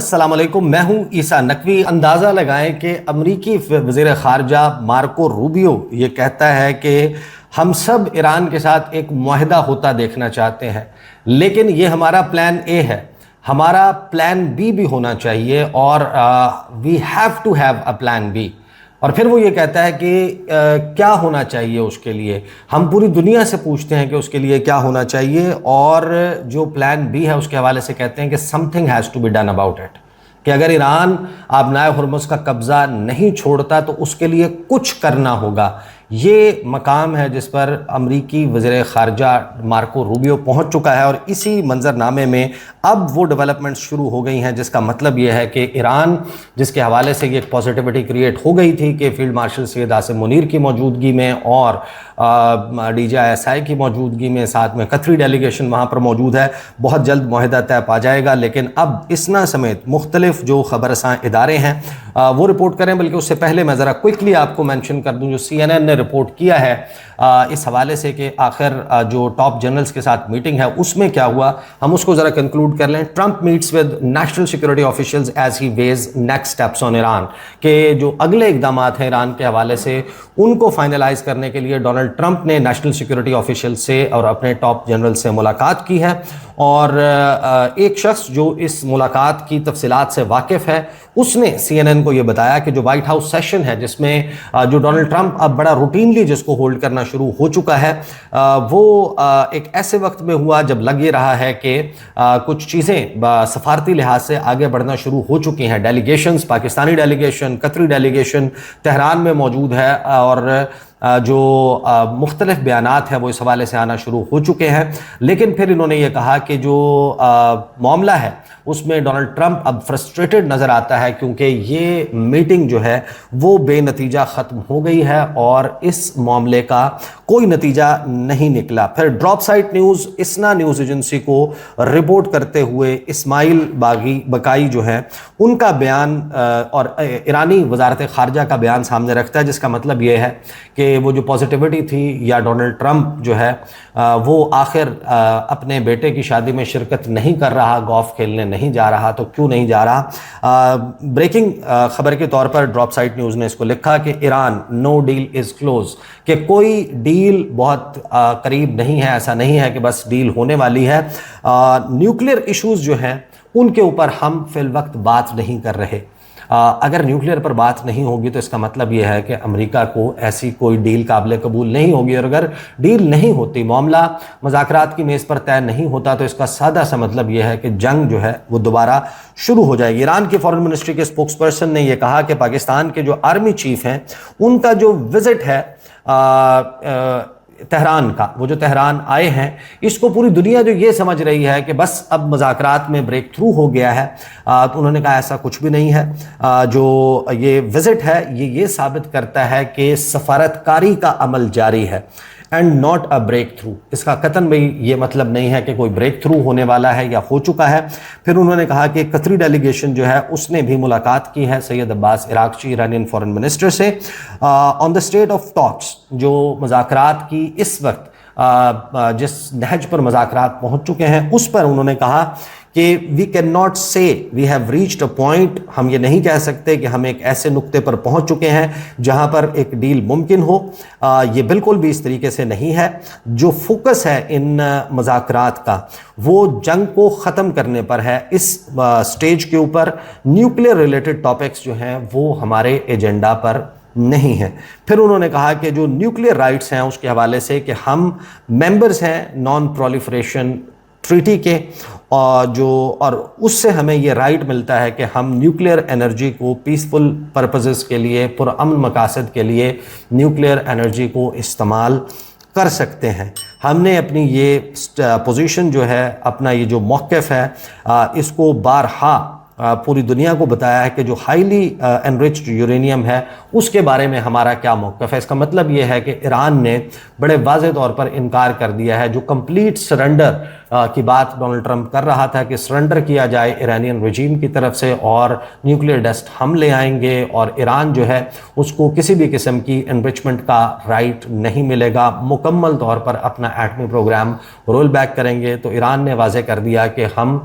السلام علیکم، میں ہوں عیسیٰ نقوی۔ اندازہ لگائیں کہ امریکی وزیر خارجہ مارکو روبیو یہ کہتا ہے کہ ہم سب ایران کے ساتھ ایک معاہدہ ہوتا دیکھنا چاہتے ہیں، لیکن یہ ہمارا پلان اے ہے، ہمارا پلان بی بھی ہونا چاہیے، اور we have to have a plan B. اور پھر وہ یہ کہتا ہے کہ کیا ہونا چاہیے اس کے لیے۔ ہم پوری دنیا سے پوچھتے ہیں کہ اس کے لیے کیا ہونا چاہیے، اور جو پلان بی ہے اس کے حوالے سے کہتے ہیں کہ something has to be done about it, کہ اگر ایران آبنائے ہرمز کا قبضہ نہیں چھوڑتا تو اس کے لیے کچھ کرنا ہوگا۔ یہ مقام ہے جس پر امریکی وزیر خارجہ مارکو روبیو پہنچ چکا ہے، اور اسی منظرنامے میں اب وہ ڈیولپمنٹ شروع ہو گئی ہیں جس کا مطلب یہ ہے کہ ایران، جس کے حوالے سے یہ ایک پازیٹیوٹی کریٹ ہو گئی تھی کہ فیلڈ مارشل سید عاصم منیر کی موجودگی میں اور D G I S I کی موجودگی میں، ساتھ میں قطری ڈیلیگیشن وہاں پر موجود ہے، بہت جلد معاہدہ طے پا جائے گا۔ لیکن اب اسنا سمیت مختلف جو خبر رساں ادارے ہیں وہ رپورٹ کریں، بلکہ اس سے پہلے میں ذرا کوئکلی آپ کو مینشن کر دوں جو سی این این نے رپورٹ کیا ہے اس حوالے سے کہ آخر جو ٹاپ جنرلز کے ساتھ میٹنگ ہے اس میں کیا ہوا، ہم اس کو ذرا کنکلوڈ کر لیں۔ Trump meets with national security officials as he weighs next steps on Iran, کہ جو اگلے اقدامات ہیں ایران کے حوالے سے ان کو فائنلائز کرنے کے لیے ڈونلڈ ٹرمپ نے نیشنل سیکورٹی آفیشل سے اور اپنے ٹاپ جنرل سے ملاقات کی ہے۔ اور ایک شخص جو اس ملاقات کی تفصیلات سے واقف ہے اس نے سی این این کو یہ بتایا کہ جو وائٹ ہاؤس سیشن ہے جس میں جو ڈونلڈ ٹرمپ اب بڑا روٹینلی جس کو ہولڈ کرنا شروع ہو چکا ہے، وہ ایک ایسے وقت میں ہوا جب لگ یہ رہا ہے کہ کچھ چیزیں سفارتی لحاظ سے آگے بڑھنا شروع ہو چکی ہیں۔ Delegations, Pakistani delegation, Qatari delegation Tehran میں موجود ہے، اور جو مختلف بیانات ہیں وہ اس حوالے سے آنا شروع ہو چکے ہیں۔ لیکن پھر انہوں نے یہ کہا کہ جو معاملہ ہے اس میں ڈونلڈ ٹرمپ اب فرسٹریٹڈ نظر آتا ہے، کیونکہ یہ میٹنگ جو ہے وہ بے نتیجہ ختم ہو گئی ہے اور اس معاملے کا کوئی نتیجہ نہیں نکلا۔ پھر ڈراپ سائٹ نیوز، اسنا نیوز ایجنسی کو رپورٹ کرتے ہوئے اسماعیل بقائی جو ہے ان کا بیان اور ایرانی وزارت خارجہ کا بیان سامنے رکھتا ہے، جس کا مطلب یہ ہے کہ وہ جو پازیٹیوٹی تھی یا ڈونلڈ ٹرمپ جو ہے وہ آخر اپنے بیٹے کی شادی میں شرکت نہیں کر رہا، گولف کھیلنے نہیں جا رہا، تو کیوں نہیں جا رہا؟ بریکنگ خبر کے طور پر ڈراپ سائٹ نیوز نے اس کو لکھا کہ Iran know deal is close, کہ کوئی ڈیل بہت قریب نہیں ہے، ایسا نہیں ہے کہ بس ڈیل ہونے والی ہے۔ نیوکلیئر ایشوز جو ہیں ان کے اوپر ہم فی الوقت بات نہیں کر رہے۔ اگر نیوکلیئر پر بات نہیں ہوگی تو اس کا مطلب یہ ہے کہ امریکہ کو ایسی کوئی ڈیل قابل قبول نہیں ہوگی، اور اگر ڈیل نہیں ہوتی، معاملہ مذاکرات کی میز پر طے نہیں ہوتا، تو اس کا سادہ سا مطلب یہ ہے کہ جنگ جو ہے وہ دوبارہ شروع ہو جائے گی۔ ایران کی فارن منسٹری کے اسپوکس پرسن نے یہ کہا کہ پاکستان کے جو آرمی چیف ہیں ان کا جو وزٹ ہے تہران کا، وہ جو تہران آئے ہیں، اس کو پوری دنیا جو یہ سمجھ رہی ہے کہ بس اب مذاکرات میں بریک تھرو ہو گیا ہے، تو انہوں نے کہا ایسا کچھ بھی نہیں ہے۔ جو یہ وزٹ ہے یہ ثابت کرتا ہے کہ سفارتکاری کا عمل جاری ہے and not a breakthrough. اس کا قطعاً بھی یہ مطلب نہیں ہے کہ کوئی بریک تھرو ہونے والا ہے یا ہو چکا ہے۔ پھر انہوں نے کہا کہ قطری ڈیلیگیشن جو ہے اس نے بھی ملاقات کی ہے سید عباس عراقچی ایرانین فارن منسٹر سے آن دا اسٹیٹ آف ٹاکس، جو مذاکرات کی اس وقت جس نہج پر مذاکرات پہنچ چکے ہیں اس پر انہوں نے کہا کہ we can not say we have reached a point, ہم یہ نہیں کہہ سکتے کہ ہم ایک ایسے نقطے پر پہنچ چکے ہیں جہاں پر ایک ڈیل ممکن ہو۔ یہ بالکل بھی اس طریقے سے نہیں ہے۔ جو فوکس ہے ان مذاکرات کا وہ جنگ کو ختم کرنے پر ہے۔ اس سٹیج کے اوپر نیوکلیئر ریلیٹڈ ٹاپکس جو ہیں وہ ہمارے ایجنڈا پر نہیں ہے۔ پھر انہوں نے کہا کہ جو نیوکلیئر رائٹس ہیں اس کے حوالے سے کہ ہم ممبرز ہیں نان پرولیفریشن ٹریٹی کے، اور اس سے ہمیں یہ رائٹ ملتا ہے کہ ہم نیوکلیئر انرجی کو پیسفل پرپزز کے لیے، پرامن مقاصد کے لیے نیوکلیئر انرجی کو استعمال کر سکتے ہیں۔ ہم نے اپنی یہ پوزیشن جو ہے، اپنا یہ جو موقف ہے، اس کو بارہا پوری دنیا کو بتایا ہے کہ جو ہائیلی انرچڈ یورینیم ہے اس کے بارے میں ہمارا کیا موقف ہے۔ اس کا مطلب یہ ہے کہ ایران نے بڑے واضح طور پر انکار کر دیا ہے۔ جو کمپلیٹ سرنڈر کی بات ڈونلڈ ٹرمپ کر رہا تھا کہ سرنڈر کیا جائے ایرانین رجیم کی طرف سے اور نیوکلیر ٹیسٹ ہم لے آئیں گے اور ایران جو ہے اس کو کسی بھی قسم کی انرچمنٹ کا رائٹ نہیں ملے گا، مکمل طور پر اپنا ایٹمی پروگرام رول بیک کریں گے۔ تو ایران نے واضح کر دیا کہ ہم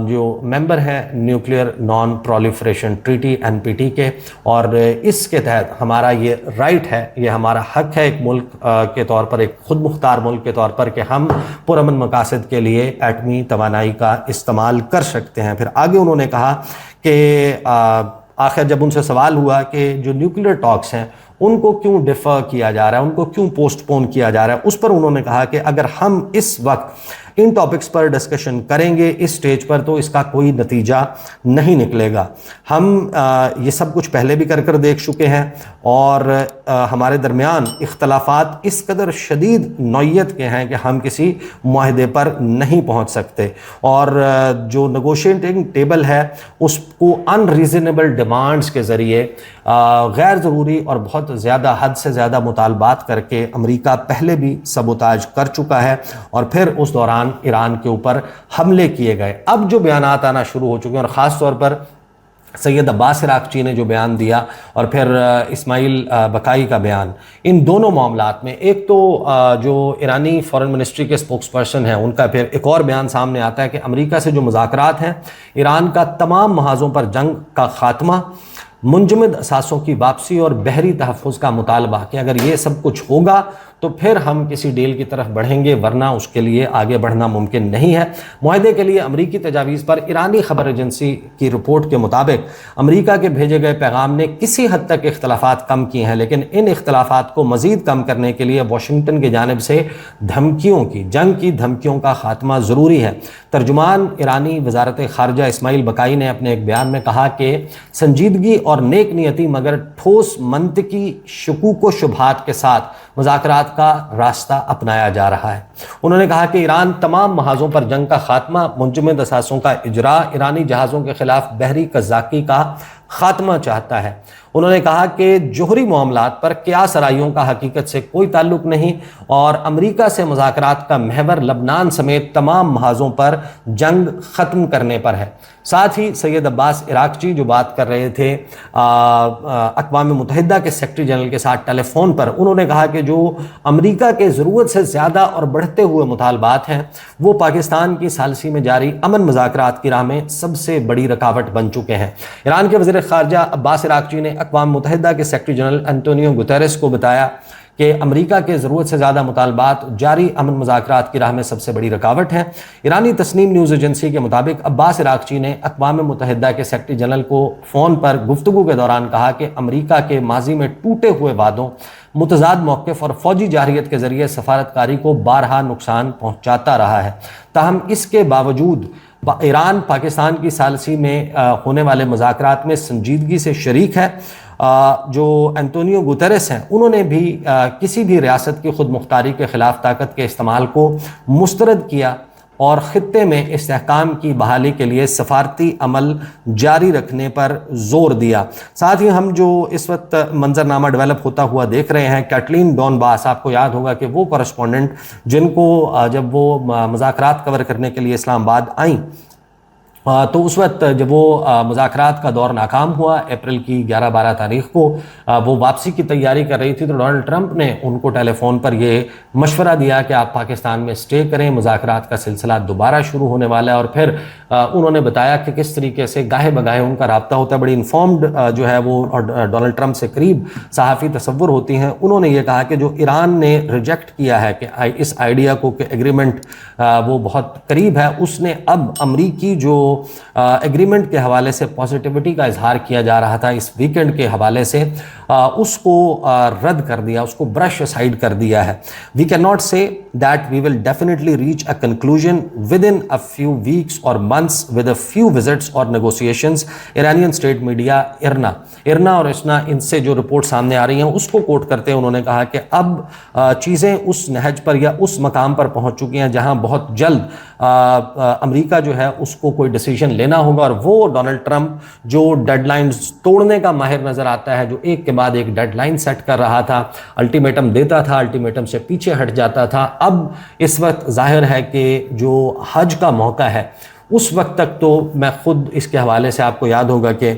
جو ممبر ہیں nuclear non proliferation treaty NPT کے، اور اس کے تحت ہمارا یہ رائٹ ہے، یہ ہمارا حق ہے ایک ملک کے طور پر، ایک خود مختار ملک کے طور پر، کہ ہم پرامن مقاصد کے لیے ایٹمی توانائی کا استعمال کر سکتے ہیں۔ پھر آگے انہوں نے کہا کہ آخر جب ان سے سوال ہوا کہ جو نیوکلیر ٹاکس ہیں ان کو کیوں ڈیفر کیا جا رہا ہے، ان کو کیوں پوسٹ پون کیا جا رہا ہے، اس پر انہوں نے کہا کہ اگر ہم اس وقت ان ٹاپکس پر ڈسکشن کریں گے اس سٹیج پر تو اس کا کوئی نتیجہ نہیں نکلے گا۔ ہم یہ سب کچھ پہلے بھی کر دیکھ چکے ہیں اور ہمارے درمیان اختلافات اس قدر شدید نوعیت کے ہیں کہ ہم کسی معاہدے پر نہیں پہنچ سکتے، اور جو نیگوشیٹنگ ٹیبل ہے اس کو ان ریزنیبل ڈیمانڈز کے ذریعے غیر ضروری اور بہت زیادہ حد سے زیادہ مطالبات کر کے امریکہ پہلے بھی سبوتاج کر چکا ہے، اور پھر اس دوران ایران کے اوپر حملے کیے گئے۔ اب جو بیانات آنا شروع ہو چکے ہیں، اور خاص طور پر سید عباس عراقچی نے جو بیان دیا اور پھر اسماعیل بقائی کا بیان، ان دونوں معاملات میں ایک تو جو ایرانی فارن منسٹری کے اسپوکس پرسن ہیں ان کا پھر ایک اور بیان سامنے آتا ہے کہ امریکہ سے جو مذاکرات ہیں، ایران کا تمام محاذوں پر جنگ کا خاتمہ، منجمد اثاثوں کی واپسی اور بحری تحفظ کا مطالبہ، کہ اگر یہ سب کچھ ہوگا تو پھر ہم کسی ڈیل کی طرف بڑھیں گے، ورنہ اس کے لیے آگے بڑھنا ممکن نہیں ہے۔ معاہدے کے لیے امریکی تجاویز پر ایرانی خبر ایجنسی کی رپورٹ کے مطابق امریکہ کے بھیجے گئے پیغام نے کسی حد تک اختلافات کم کیے ہیں، لیکن ان اختلافات کو مزید کم کرنے کے لیے واشنگٹن کی جانب سے جنگ کی دھمکیوں کا خاتمہ ضروری ہے۔ ترجمان ایرانی وزارت خارجہ اسماعیل بقائی نے اپنے ایک بیان میں کہا کہ سنجیدگی اور نیک نیتی مگر ٹھوس منطقی شکوک و شبہات کے ساتھ مذاکرات کا راستہ اپنایا جا رہا ہے۔ انہوں نے کہا کہ ایران تمام محاذوں پر جنگ کا خاتمہ، منجمد اثاثوں کا اجراء، ایرانی جہازوں کے خلاف بحری قزاقی کا خاتمہ چاہتا ہے۔ انہوں نے کہا کہ جوہری معاملات پر قیاس آرائیوں کا حقیقت سے کوئی تعلق نہیں، اور امریکہ سے مذاکرات کا محور لبنان سمیت تمام محاذوں پر جنگ ختم کرنے پر ہے۔ ساتھ ہی سید عباس عراقچی جو بات کر رہے تھے اقوام متحدہ کے سیکرٹری جنرل کے ساتھ ٹیلی فون پر، انہوں نے کہا کہ جو امریکہ کے ضرورت سے زیادہ اور بڑھتے ہوئے مطالبات ہیں وہ پاکستان کی ثالثی میں جاری امن مذاکرات کی راہ میں سب سے بڑی رکاوٹ بن چکے ہیں۔ ایران کے وزیر خارجہ عباس عراقچی نے اقوام متحدہ کے سیکرٹری جنرل انٹونیو گوتریس کو بتایا کہ امریکہ کے ضرورت سے زیادہ مطالبات جاری امن مذاکرات کی راہ میں سب سے بڑی رکاوٹ ہیں۔ ایرانی تسنیم نیوز ایجنسی کے مطابق عباس عراقچی نے اقوام متحدہ کے سیکرٹری جنرل کو فون پر گفتگو کے دوران کہا کہ امریکہ کے ماضی میں ٹوٹے ہوئے وعدوں، متضاد موقف اور فوجی جارحیت کے ذریعے سفارتکاری کو بارہا نقصان پہنچاتا رہا ہے، تاہم اس کے باوجود ایران پاکستان کی ثالثی میں ہونے والے مذاکرات میں سنجیدگی سے شریک ہے۔ جو انٹونیو گوتریس ہیں انہوں نے بھی کسی بھی ریاست کی خود مختاری کے خلاف طاقت کے استعمال کو مسترد کیا اور خطے میں استحکام کی بحالی کے لیے سفارتی عمل جاری رکھنے پر زور دیا۔ ساتھ ہی ہم جو اس وقت منظرنامہ ڈیولپ ہوتا ہوا دیکھ رہے ہیں، کیٹلین ڈون باس، آپ کو یاد ہوگا کہ وہ کورسپونڈنٹ جن کو جب وہ مذاکرات کور کرنے کے لیے اسلام آباد آئیں تو اس وقت جب وہ مذاکرات کا دور ناکام ہوا، اپریل کی 11-12 تاریخ کو وہ واپسی کی تیاری کر رہی تھی، تو ڈونلڈ ٹرمپ نے ان کو ٹیلی فون پر یہ مشورہ دیا کہ آپ پاکستان میں سٹے کریں، مذاکرات کا سلسلہ دوبارہ شروع ہونے والا ہے، اور پھر انہوں نے بتایا کہ کس طریقے سے گاہے بگاہے ان کا رابطہ ہوتا ہے۔ بڑی انفارمڈ جو ہے وہ ڈونلڈ ٹرمپ سے قریب صحافی تصور ہوتی ہیں۔ انہوں نے یہ کہا کہ جو ایران نے ریجیکٹ کیا ہے کہ اس آئیڈیا کو کہ ایگریمنٹ وہ بہت قریب ہے، اس نے اب امریکی جو ایگریمنٹ کے حوالے سے پازیٹیوٹی کا اظہار کیا جا رہا تھا اس ویکنڈ کے حوالے سے، اس کو رد کر دیا، اس کو برش اسائڈ کر دیا ہے۔ We can not say that we will definitely reach a conclusion within a few weeks or months with a few visits or negotiations. Iranian state media IRNA اور اسنا، ان سے جو report سامنے آ رہی ہیں اس کو کوٹ کرتے ہیں انہوں نے کہا کہ اب چیزیں اس نہج پر یا اس مقام پر پہنچ چکی ہیں جہاں بہت جلد امریکہ جو ہے اس کو کوئی ڈیسیجن لینا ہوگا، اور وہ ڈونلڈ ٹرمپ جو ڈیڈ لائنز توڑنے کا ماہر نظر آتا ہے، جو ایک کے بعد ایک ڈیڈ لائن سیٹ کر رہا تھا، الٹیمیٹم دیتا تھا، الٹیمیٹم سے پیچھے ہٹ جاتا تھا۔ اب اس وقت ظاہر ہے کہ جو حج کا موقع ہے اس وقت تک تو میں خود اس کے حوالے سے آپ کو یاد ہوگا کہ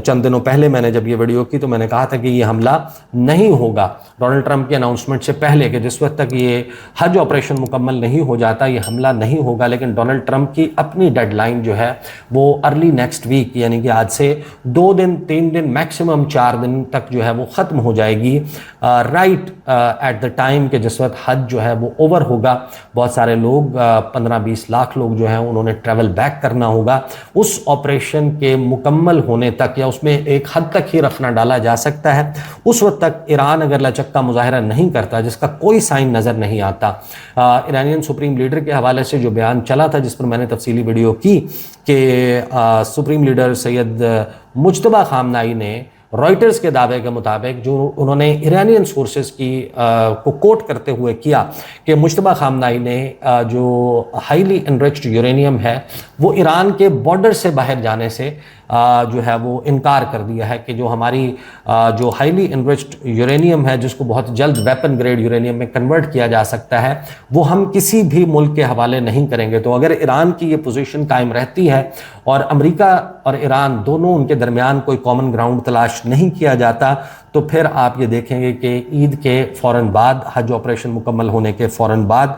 چند دنوں پہلے میں نے جب یہ ویڈیو کی تو میں نے کہا تھا کہ یہ حملہ نہیں ہوگا ڈونلڈ ٹرمپ کی اناؤنسمنٹ سے پہلے، کہ جس وقت تک یہ حج آپریشن مکمل نہیں ہو جاتا یہ حملہ نہیں ہوگا۔ لیکن ڈونلڈ ٹرمپ کی اپنی ڈیڈ لائن جو ہے وہ ارلی نیکسٹ ویک، یعنی کہ آج سے 2 دن 3 دن میکسیمم 4 دن تک جو ہے وہ ختم ہو جائے گی، رائٹ ایٹ دا ٹائم کہ جس وقت حج جو ہے وہ اوور ہوگا۔ بہت سارے لوگ 15-20 لاکھ لوگ جو ہیں انہوں نے ٹریول بیک کرنا ہوگا۔ اس آپریشن کے مکمل ہونے تک یا اس میں ایک حد تک ہی رخنا ڈالا جا سکتا ہے۔ اس وقت تک ایران اگر لچک کا مظاہرہ نہیں کرتا، جس کا کوئی سائن نظر نہیں آتا، ایرانین سپریم لیڈر کے حوالے سے جو بیان چلا تھا جس پر میں نے تفصیلی ویڈیو کی کہ سپریم لیڈر سید مجتبیٰ خامنائی نے رائٹرز کے دعوے کے مطابق، جو انہوں نے ایرانین سورسز کو کوٹ کرتے ہوئے کیا، کہ مجتبیٰ خامنائی نے جو ہائیلی انریچڈ یورینیم ہے وہ ایران کے بارڈر سے باہر جانے سے جو ہے وہ انکار کر دیا ہے، کہ جو ہماری جو ہائیلی انریچڈ یورینیم ہے جس کو بہت جلد ویپن گریڈ یورینیم میں کنورٹ کیا جا سکتا ہے، وہ ہم کسی بھی ملک کے حوالے نہیں کریں گے۔ تو اگر ایران کی یہ پوزیشن قائم رہتی ہے اور امریکہ اور ایران دونوں ان کے درمیان کوئی کامن گراؤنڈ تلاش نہیں کیا جاتا، تو پھر آپ یہ دیکھیں گے کہ عید کے فوراً بعد، حج آپریشن مکمل ہونے کے فوراً بعد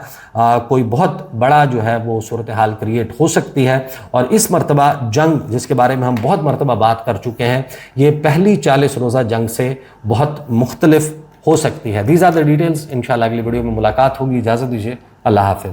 کوئی بہت بڑا جو ہے وہ صورتحال کریٹ ہو سکتی ہے۔ اور اس مرتبہ جنگ، جس کے بارے میں ہم بہت مرتبہ بات کر چکے ہیں، یہ پہلی 40 روزہ جنگ سے بہت مختلف ہو سکتی ہے۔ These are the details. انشاءاللہ اگلی ویڈیو میں ملاقات ہوگی۔ اجازت دیجیے، اللہ حافظ۔